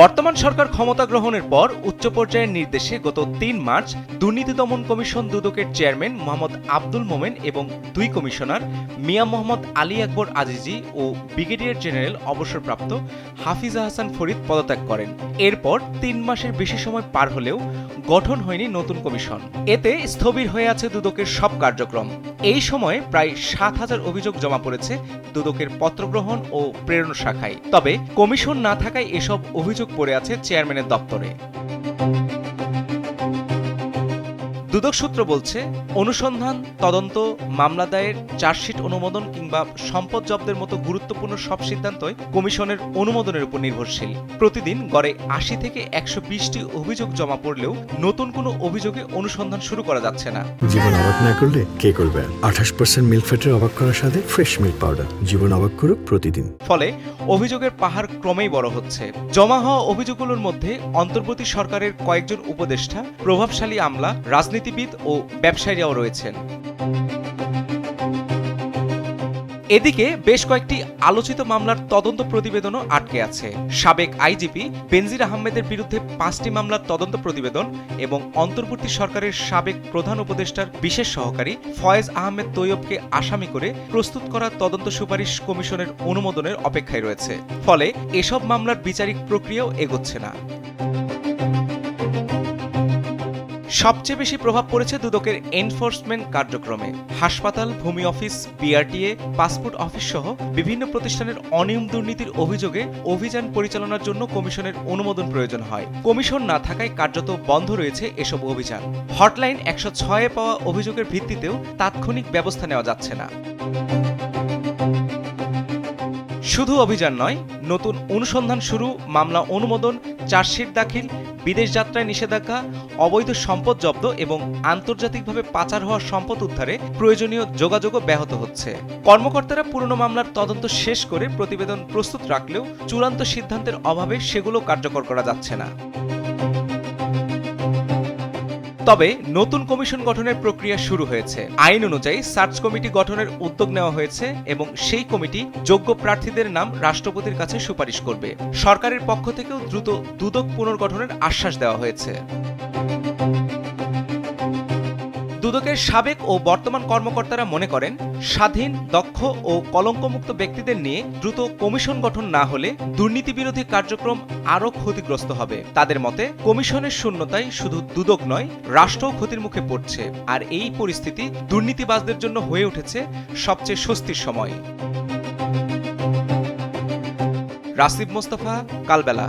বর্তমান সরকার ক্ষমতা গ্রহণের পর উচ্চ পর্যায়ের নির্দেশে গত ৩ মার্চ দুর্নীতি দমন কমিশন দুদকের চেয়ারম্যান মোহাম্মদ আব্দুল মোমেন এবং ২ কমিশনার মিয়া মোহাম্মদ আলী আকবর আজিজি ও ব্রিগেডিয়ার জেনারেল অবসরপ্রাপ্ত হাফিজ আহসান ফরিদ পদত্যাগ করেন। এরপর ৩ মাসের বেশি সময় পার হলেও গঠন হয়নি নতুন কমিশন। এতে স্থবির হয়ে আছে দুদকের সব কার্যক্রম। এই সময়ে প্রায় ৭,০০০ অভিযোগ জমা পড়েছে দুদকের পত্রগ্রহণ ও প্রেরণ শাখায়। তবে কমিশন না থাকায় এসব অভিযোগ পড়ে আছে চেয়ারম্যানের দপ্তরে। দুদক সূত্র বলছে, অনুসন্ধান, তদন্ত, মামলা দায়ের, চার্জশিট অনুমোদন কিংবা সম্পদ জব্দের মতো গুরুত্বপূর্ণ সব সিদ্ধান্তই কমিশনের অনুমোদনের উপর নির্ভরশীল। প্রতিদিন গড়ে ৮০ থেকে ১২০টি অভিযোগ জমা পড়লেও নতুন কোনো অভিযোগে অনুসন্ধান শুরু করা যাচ্ছে না। জীবন অবাক না করলে কে করবে? ২৮% মিল্ক ফ্যাটের অবাক করার সাথে ফ্রেশ মিল্ক পাউডার। জীবন অবাক করুক প্রতিদিন। ফলে অভিযোগের পাহাড় ক্রমেই বড় হচ্ছে। জমা হওয়া অভিযোগগুলোর মধ্যে অন্তর্বর্তী সরকারের কয়েকজন উপদেষ্টা, প্রভাবশালী আমলা, রাজনীতিবিদ ও ব্যবসায়ীরাও রয়েছেন। এদিকে বেশ কয়েকটি আলোচিত মামলার তদন্ত প্রতিবেদনও আটকে আছে। সাবেক আইজিপি বেনজির আহমেদের বিরুদ্ধে ৫টি মামলার তদন্ত প্রতিবেদন এবং অন্তর্বর্তী সরকারের সাবেক প্রধান উপদেষ্টার বিশেষ সহকারী ফয়েজ আহমেদ তৈয়বকে আসামি করে প্রস্তুত করা তদন্ত সুপারিশ কমিশনের অনুমোদনের অপেক্ষায় রয়েছে। ফলে এসব মামলার বিচারিক প্রক্রিয়াও এগোচ্ছে না। সবচেয়ে বেশি প্রভাব পড়েছে দুদকের এনফোর্সমেন্ট কার্যক্রমে। হাসপাতাল, ভূমি অফিস, বিআরটিএ, পাসপোর্ট অফিস সহ বিভিন্ন প্রতিষ্ঠানের অনিয়ম দুর্নীতির অভিযোগে অভিযান পরিচালনার জন্য কমিশনের অনুমোদন প্রয়োজন হয়। কমিশন না থাকায় কার্যত বন্ধ রয়েছে এসব অভিযান। হটলাইন ১০৬-এ পাওয়া অভিযোগের ভিত্তিতেও তাৎক্ষণিক ব্যবস্থা নেওয়া যাচ্ছে না। শুধু অভিযান নয়, নতুন অনুসন্ধান শুরু, মামলা অনুমোদন, চার্জশিট দাখিল, বিদেশ যাত্রায় নিষেধাজ্ঞা, অবৈধ সম্পদ জব্দ এবং আন্তর্জাতিকভাবে পাচার হওয়া সম্পদ উদ্ধারে প্রয়োজনীয় যোগাযোগও ব্যাহত হচ্ছে। কর্মকর্তারা পুরনো মামলার তদন্ত শেষ করে প্রতিবেদন প্রস্তুত রাখলেও চূড়ান্ত সিদ্ধান্তের অভাবে সেগুলো কার্যকর করা যাচ্ছে না। তবে নতুন কমিশন গঠনের প্রক্রিয়া শুরু হয়েছে। আইন অনুযায়ী সার্চ কমিটি গঠনের উদ্যোগ নেওয়া হয়েছে এবং সেই কমিটি যোগ্য প্রার্থীদের নাম রাষ্ট্রপতির কাছে সুপারিশ করবে। সরকারের পক্ষ থেকেও দ্রুত দুদক পুনর্গঠনের আশ্বাস দেওয়া হয়েছে। দুদকের সাবেক ও বর্তমান কর্মকর্তারা মনে করেন, স্বাধীন, দক্ষ ও কলঙ্কমুক্ত ব্যক্তিদের নিয়ে দ্রুত কমিশন গঠন না হলে দুর্নীতি বিরোধী কার্যক্রম আরও ক্ষতিগ্রস্ত হবে। তাদের মতে, কমিশনের শূন্যতায় শুধু দুদক নয়, রাষ্ট্রও ক্ষতির মুখে পড়ছে। আর এই পরিস্থিতি দুর্নীতিবাজদের জন্য হয়ে উঠেছে সবচেয়ে স্বস্তির সময়। রাসিব মোস্তফা, কালবেলা।